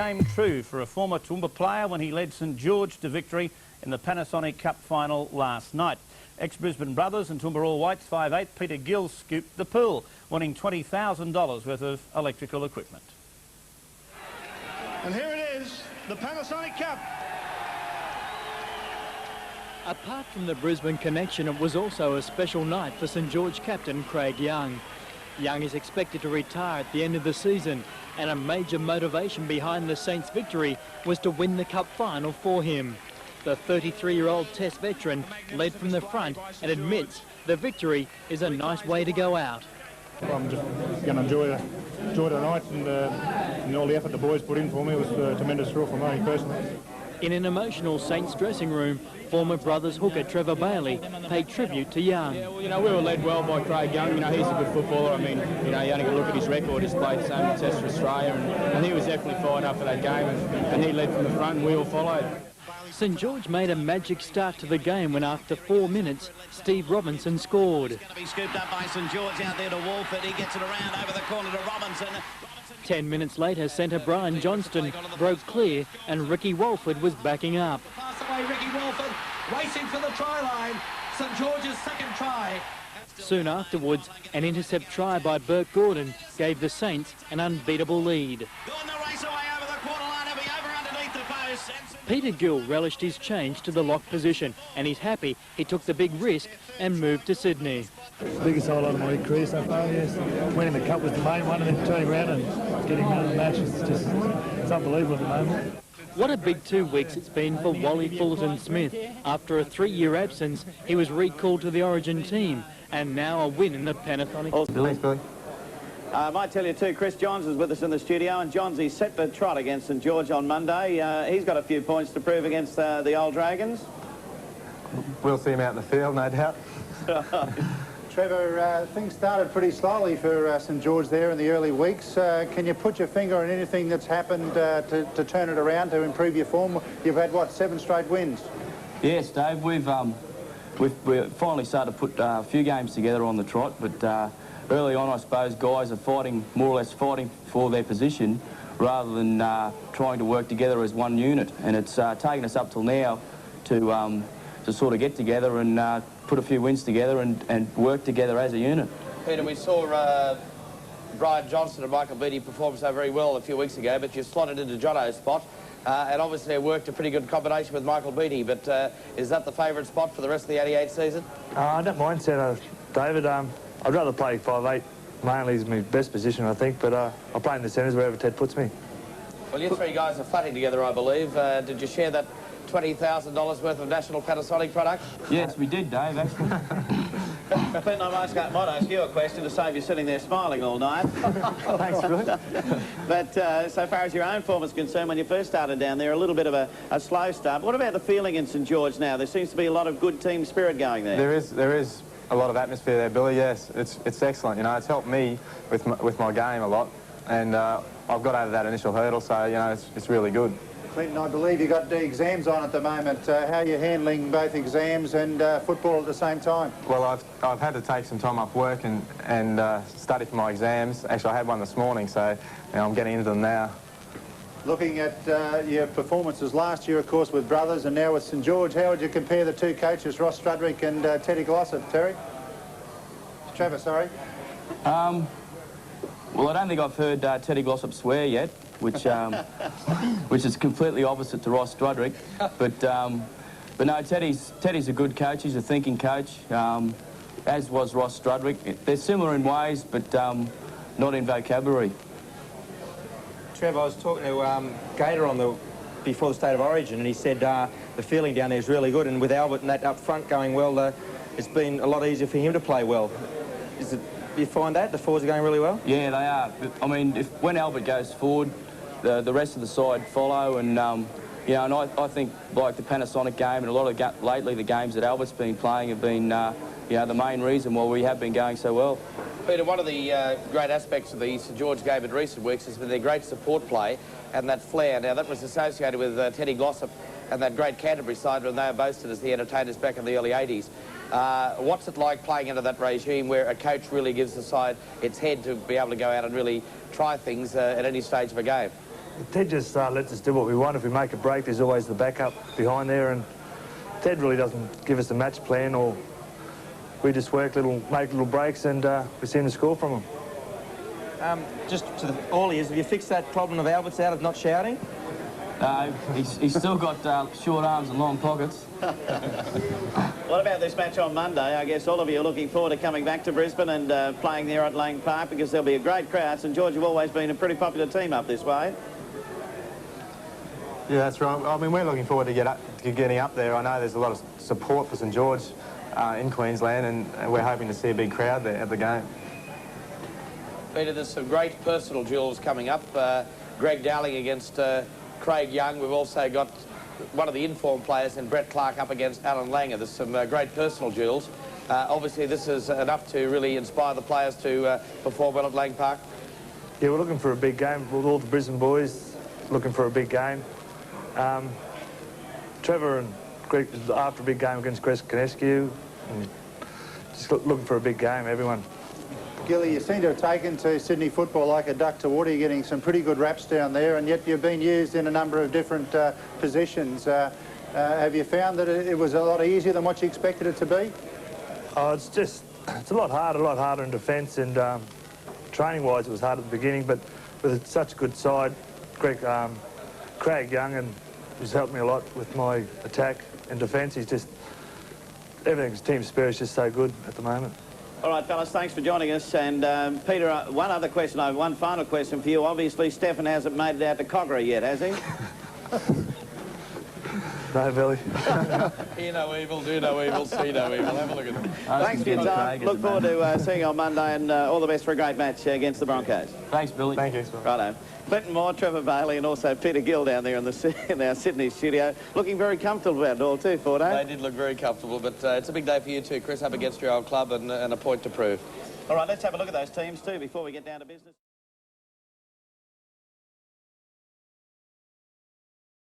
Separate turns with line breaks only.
came true for a former Toowoomba player when he led St George to victory in the Panasonic Cup Final last night. Ex-Brisbane Brothers and Toowoomba All Whites 5'8" Peter Gill scooped the pool, winning $20,000 worth of electrical equipment.
And here it is, the Panasonic Cup.
Apart from the Brisbane connection, it was also a special night for St George captain Craig Young. Young is expected to retire at the end of the season, and a major motivation behind the Saints' victory was to win the Cup Final for him. The 33-year-old Test veteran led from the front and admits the victory is a nice way to go out.
I'm just going to enjoy the night and all the effort the boys put in for me. It was a tremendous thrill for me personally.
In an emotional Saints dressing room, former Brothers hooker Trevor Bailey paid tribute to Young.
Yeah, well, you know, we were led well by Craig Young. You know, he's a good footballer. I mean, you know, you only got to look at his record. He's played so many tests for Australia, and he was definitely fired up for that game, and he led from the front and we all followed.
St George made a magic start to the game when after 4 minutes, Steve Robinson scored.
Be scooped up by St George out there to Walford. He gets it around over the corner to Robinson.
10 minutes later, centre Brian Johnston broke clear and Ricky Walford was backing up.
Pass away Ricky Walford, racing for the try line. St George's second try.
Soon afterwards, an intercept try by Bert Gordon gave the Saints an unbeatable lead.
Gordon the race away over the quarter line. He'll be over underneath the post.
Peter Gill relished his change to the lock position and he's happy he took the big risk and moved to Sydney.
Biggest highlight of my career so far, yes. Winning the cup was the main one, and then turning around and getting another match. It's unbelievable at the moment.
What a big 2 weeks it's been for Wally Fullerton-Smith. After a 3-year absence, he was recalled to the Origin team, and now a win in the Panasonic.
Thanks, Billy.
I might tell you too, Chris Johns is with us in the studio, and Johns, he's set to trot against St George on Monday. He's got a few points to prove against the old Dragons.
We'll see him out in the field, no doubt.
Trevor, things started pretty slowly for St George there in the early weeks. Can you put your finger on anything that's happened to turn it around, to improve your form? You've had, what, 7 straight wins?
Yes, Dave, we've finally started to put a few games together on the trot, but early on, I suppose, guys are more or less fighting for their position rather than trying to work together as one unit, and it's taken us up till now to sort of get together and put a few wins together and work together as a unit.
Peter, we saw Brian Johnston and Michael Beattie perform so very well a few weeks ago, but you slotted into Jono's spot, and obviously it worked a pretty good combination with Michael Beattie, but is that the favourite spot for the rest of the 88 season?
I don't mind centre, David. I'd rather play 5'8", mainly is my best position, I think, but I'll play in the centres wherever Ted puts me.
Well, you 3 guys are fighting together, I believe. Did you share that $20,000 worth of national Panasonic product?
Yes, we did, Dave, actually.
Clinton, I might ask you a question to save you sitting there smiling all night.
Thanks, Billy.
But so far as your own form is concerned, when you first started down there, a little bit of a slow start. What about the feeling in St George now? There seems to be a lot of good team spirit going there.
There is a lot of atmosphere there, Billy, yes. It's excellent, you know. It's helped me with my game a lot, and I've got over that initial hurdle, so, you know, it's really good.
Clinton, I believe you've got the exams on at the moment. How are you handling both exams and football at the same time?
Well, I've had to take some time off work and study for my exams. Actually, I had one this morning, so you know, I'm getting into them now.
Looking at your performances last year, of course, with Brothers and now with St George, how would you compare the 2 coaches, Ross Strudwick and Teddy Glossop? Trevor, sorry.
Well, I don't think I've heard Teddy Glossop swear yet, which is completely opposite to Ross Strudwick. But no, Teddy's a good coach. He's a thinking coach, as was Ross Strudwick. They're similar in ways, but not in vocabulary.
Trevor, I was talking to Gator before the State of Origin, and he said the feeling down there is really good, and with Albert and that up front going well, it's been a lot easier for him to play well. Do you find that the forwards are going really well?
Yeah, they are. I mean, when Albert goes forward, the rest of the side follow, and you know, and I think like the Panasonic game and a lot of lately the games that Albert's been playing have been you know, the main reason why we have been going so well.
Peter, one of the great aspects of the St George game in recent weeks has been their great support play and that flair. Now, that was associated with Teddy Glossop and that great Canterbury side when they were boasted as the entertainers back in the early 80s. What's it like playing under that regime where a coach really gives the side its head to be able to go out and really try things at any stage of a game?
Ted just lets us do what we want. If we make a break, there's always the backup behind there, and Ted really doesn't give us a match plan, or we just make little breaks, and we seem to score from them.
Just to the all ears, have you fixed that problem of Albert's out of not shouting?
No, he's still got short arms and long pockets.
What about this match on Monday? I guess all of you are looking forward to coming back to Brisbane and playing there at Lang Park, because there'll be a great crowd. St George have always been a pretty popular team up this way.
Yeah, that's right. I mean, we're looking forward to getting up there. I know there's a lot of support for St George in Queensland, and we're hoping to see a big crowd there at the game.
Peter, there's some great personal duels coming up. Greg Dowling against Craig Young. We've also got one of the informed players in Brett Clark up against Alan Langer. There's some great personal duels. Obviously, this is enough to really inspire the players to perform well at Lang Park.
Yeah, we're looking for a big game. With all the Brisbane boys looking for a big game. Trevor and Greg, after a big game against Chris Kinescu, just looking for a big game, everyone.
Gilly, you seem to have taken to Sydney football like a duck to water. You're getting some pretty good raps down there, and yet you've been used in a number of different positions. Have you found that it was a lot easier than what you expected it to be?
Oh, it's a lot harder in defence, and training-wise it was hard at the beginning, but with such a good side, Craig Young, and he's helped me a lot with my attack and defence. Everything's team spirit is just so good at the moment.
All right, fellas, thanks for joining us. And Peter, one final question for you. Obviously, Stefan hasn't made it out to Cogra yet, has he?
No, Billy.
Hear no evil, do no evil, see no evil. Have a look at them.
Thanks for your time. Look forward to seeing you on Monday, and all the best for a great match against the Broncos.
Thanks, Billy.
Thank you.
Righto. Clinton Mohr, Trevor Bailey, and also Peter Gill down there in our Sydney studio, looking very comfortable about it all too, Fordo.
They did look very comfortable, but it's a big day for you too, Chris, up against your old club and a point to prove.
All right, let's have a look at those teams too before we get down to business.